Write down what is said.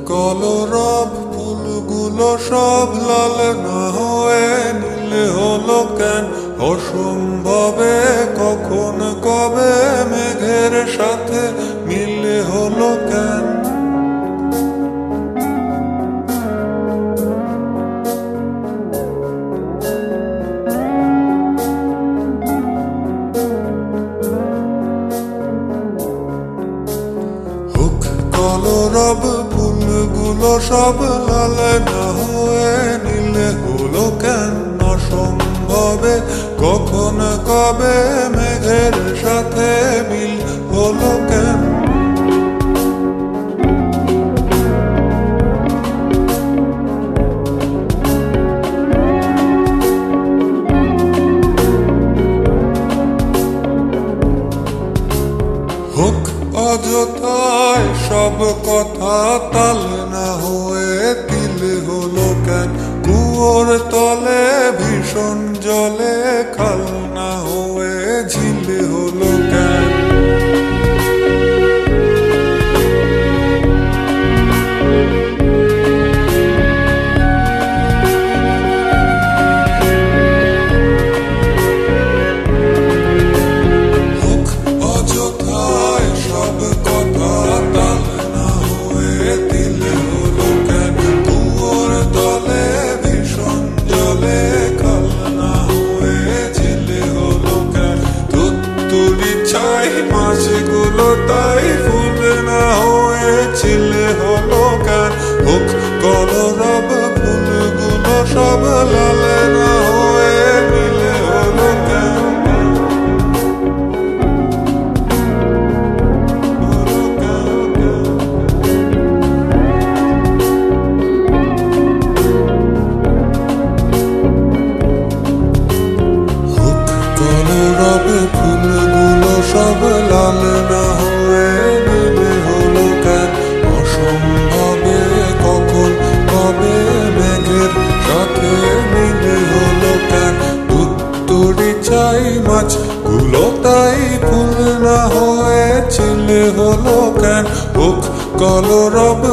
কলরব ফুলগুলো সব লাল না হয়ে নীলে হলো কেন? অসম্ভবে কখন কবে মেঘের সাথে মিলে হলো কেন? কলরব ফুলগুলো সব লাল না হয়ে নীলে হলো কেন? অসম্ভবে কখন কবে মেঘের সাথে মিল হলো কেন? হোক অযথায় সব কথা তাল না হয়ে তিল হলো কেন? কুয়োর তলে ভীষণ জলে খাল না হয়ে ঝিল হলো কেন? মাছগুলো তাই ফুল না হয়ে ছিলে হলো কেন? হোক কলরব ফুলগুলো সব লাল না হয়ে নীলে হলো কেন? হোক কলরব ফুলগুলো সব লাল না হয়ে নীলে হলো কেন? অসম্ভবে কখন কবে মেঘের সাথে মিলে হলো কেন? উত্তরি চাই মাছগুলো তাই ফুল না হয়ে ছিলে হলো কেন? হোক কলরব